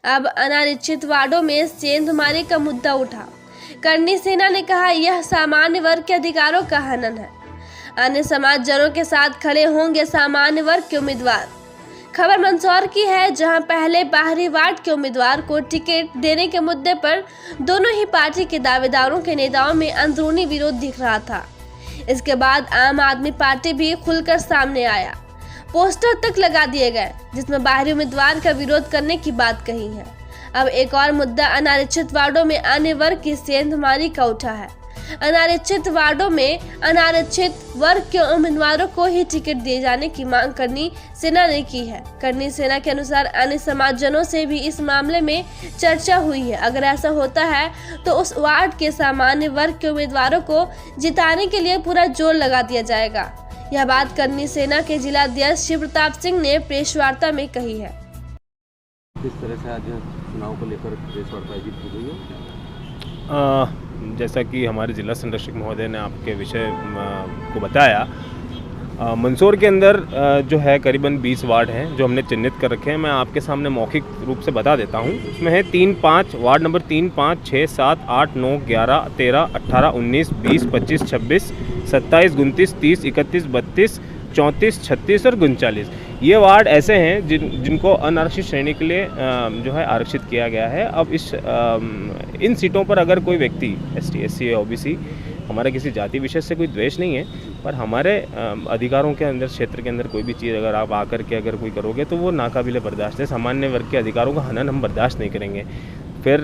अब अनारक्षित वार्डों में सेंधमारी का मुद्दा उठा। करनी सेना ने कहा यह सामान्य वर्ग के अधिकारों का हनन है। अन्य समाजजनों के साथ खड़े होंगे सामान्य वर्ग के उम्मीदवार। खबर मंदसौर की है, जहां पहले बाहरी वार्ड के उम्मीदवार को टिकट देने के मुद्दे पर दोनों ही पार्टी के दावेदारों के नेताओं में अंदरूनी विरोध दिख रहा था। इसके बाद आम आदमी पार्टी भी खुलकर सामने आया। पोस्टर तक लगा दिए गए जिसमें बाहरी उम्मीदवार का विरोध करने की बात कही है। अब एक और मुद्दा अनारक्षित वार्डों में अन्य वर्ग की सेंधमारी का उठा है। अनारक्षित वार्डों में अनारक्षित वर्ग के उम्मीदवारों को ही टिकट दिए जाने की मांग करनी सेना ने की है। करनी सेना के अनुसार अन्य समाजजनों से भी इस मामले में चर्चा हुई है। अगर ऐसा होता है तो उस वार्ड के सामान्य वर्ग के उम्मीदवारों को जिताने के लिए पूरा जोर लगा दिया जाएगा। यह बात करनी सेना के जिलाध्यक्ष शिव प्रताप सिंह ने प्रेस वार्ता में कही है। किस तरह से आज चुनाव को लेकर प्रेस वार्ता आयोजित की गई है? जैसा कि हमारे जिला संरक्षक महोदय ने आपके विषय को बताया, मंदसौर के अंदर जो है करीबन 20 वार्ड हैं जो हमने चिन्हित कर रखे हैं। मैं आपके सामने मौखिक रूप से बता देता हूं। उसमें है 3-5 वार्ड नंबर 3, 5, 6, 7, 8, 9, 11, 13, 18, 19, 20, 25, 26, 27, 29, 30, 31, 32, 34, 36 और 39। ये वार्ड ऐसे हैं जिनको अनारक्षित श्रेणी के लिए जो है आरक्षित किया गया है। अब इन सीटों पर अगर कोई व्यक्ति ST, SC या OBC, हमारा किसी जाति विशेष से कोई द्वेष नहीं है, पर हमारे अधिकारों के अंदर, क्षेत्र के अंदर कोई भी चीज़ अगर आप आकर के अगर कोई करोगे तो वो नाकाबिले बर्दाश्त है। सामान्य वर्ग के अधिकारों का हनन हम बर्दाश्त नहीं करेंगे। फिर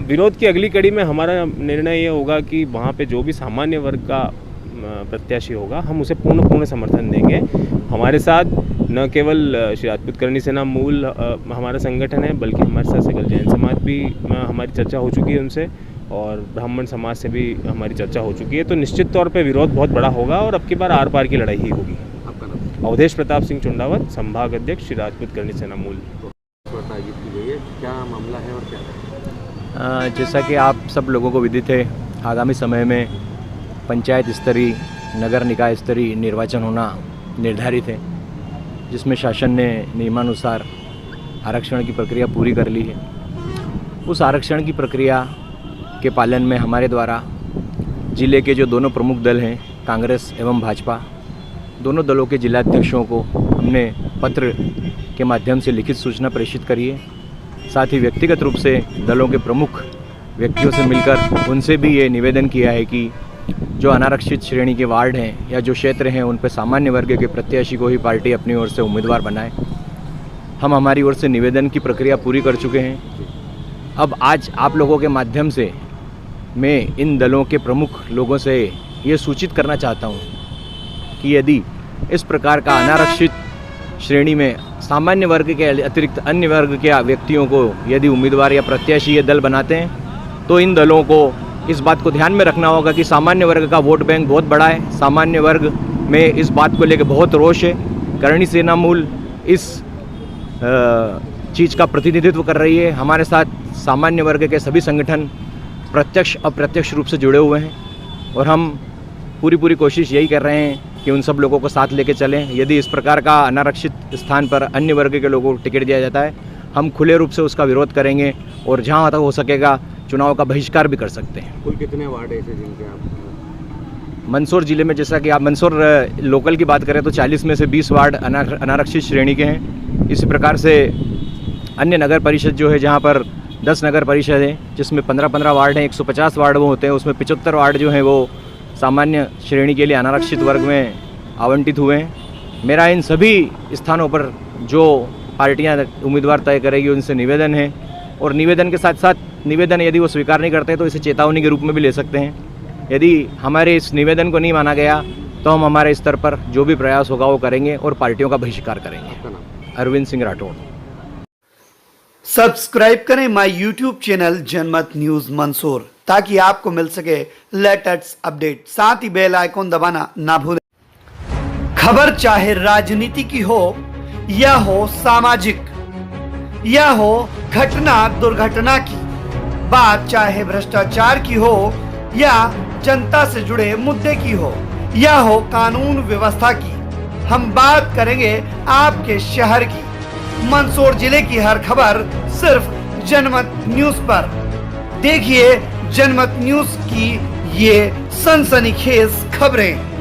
विरोध की अगली कड़ी में हमारा निर्णय ये होगा कि वहाँ पे जो भी सामान्य वर्ग का प्रत्याशी होगा हम उसे पूर्ण समर्थन देंगे। हमारे साथ न केवल श्री राजपूत करनी सेना मूल हमारा संगठन है, बल्कि हमारे साथ सकल जैन समाज भी हमारी चर्चा हो चुकी है उनसे, और ब्राह्मण समाज से भी हमारी चर्चा हो चुकी है। तो निश्चित तौर पे विरोध बहुत बड़ा होगा और अब की बार आर पार की लड़ाई ही होगी। आपका नाम? अवधेश प्रताप सिंह चुंडावत, संभाग अध्यक्ष श्री राजपूत करनी सेना मूल। वार्ता आयोजित की गई है, क्या मामला है और क्या? जैसा कि आप सब लोगों को विदित है, आगामी समय में पंचायत स्तरीय, नगर निकाय स्तरीय निर्वाचन होना निर्धारित है, जिसमें शासन ने नियमानुसार आरक्षण की प्रक्रिया पूरी कर ली है। उस आरक्षण की प्रक्रिया के पालन में हमारे द्वारा जिले के जो दोनों प्रमुख दल हैं, कांग्रेस एवं भाजपा, दोनों दलों के जिलाध्यक्षों को हमने पत्र के माध्यम से लिखित सूचना प्रेषित करी है। साथ ही व्यक्तिगत रूप से दलों के प्रमुख व्यक्तियों से मिलकर उनसे भी ये निवेदन किया है कि जो अनारक्षित श्रेणी के वार्ड हैं या जो क्षेत्र हैं उन पर सामान्य वर्ग के प्रत्याशी को ही पार्टी अपनी ओर से उम्मीदवार बनाए। हम हमारी ओर से निवेदन की प्रक्रिया पूरी कर चुके हैं। अब आज आप लोगों के माध्यम से मैं इन दलों के प्रमुख लोगों से ये सूचित करना चाहता हूँ कि यदि इस प्रकार का अनारक्षित श्रेणी में सामान्य वर्ग के अतिरिक्त अन्य वर्ग के व्यक्तियों को यदि उम्मीदवार या प्रत्याशी ये दल बनाते हैं तो इन दलों को इस बात को ध्यान में रखना होगा कि सामान्य वर्ग का वोट बैंक बहुत बड़ा है। सामान्य वर्ग में इस बात को लेकर बहुत रोष है। करनी सेना मूल इस चीज़ का प्रतिनिधित्व कर रही है। हमारे साथ सामान्य वर्ग के सभी संगठन प्रत्यक्ष अप्रत्यक्ष रूप से जुड़े हुए हैं और हम पूरी कोशिश यही कर रहे हैं कि उन सब लोगों को साथ लेके चलें। यदि इस प्रकार का अनारक्षित स्थान पर अन्य वर्ग के लोगों को टिकट दिया जाता है, हम खुले रूप से उसका विरोध करेंगे और जहाँ तक हो सकेगा चुनाव का बहिष्कार भी कर सकते हैं। कुल कितने वार्ड ऐसे जिनके आप? मंदसौर जिले में, जैसा कि आप मंदसौर लोकल की बात करें तो 40 में से 20 वार्ड अनारक्षित श्रेणी के हैं। इसी प्रकार से अन्य नगर परिषद जो है, जहाँ पर 10 नगर परिषद हैं, जिसमें 15-15 वार्ड हैं, 150 वार्ड वो होते हैं, उसमें 75 वार्ड जो हैं वो सामान्य श्रेणी के लिए अनारक्षित वर्ग में आवंटित हुए हैं। मेरा इन सभी स्थानों पर जो पार्टियां उम्मीदवार तय करेगी उनसे निवेदन है, और निवेदन के साथ साथ निवेदन यदि वो स्वीकार नहीं करते तो इसे चेतावनी के रूप में भी ले सकते हैं। यदि हमारे इस निवेदन को नहीं माना गया तो हम हमारे स्तर पर जो भी प्रयास होगा वो करेंगे और पार्टियों का बहिष्कार करेंगे। अरविंद सिंह राठौड़। सब्सक्राइब करें माय यूट्यूब चैनल जनमत न्यूज मंदसौर ताकि आपको मिल सके लेटेस्ट अपडेट। साथ ही बेल आइकॉन दबाना ना भूलें। खबर चाहे राजनीति की हो या हो सामाजिक या हो घटना दुर्घटना की, बात चाहे भ्रष्टाचार की हो या जनता से जुड़े मुद्दे की हो या हो कानून व्यवस्था की, हम बात करेंगे आपके शहर की। मंदसौर जिले की हर खबर सिर्फ जनमत न्यूज पर। देखिए जनमत न्यूज की ये सनसनीखेज खबरें।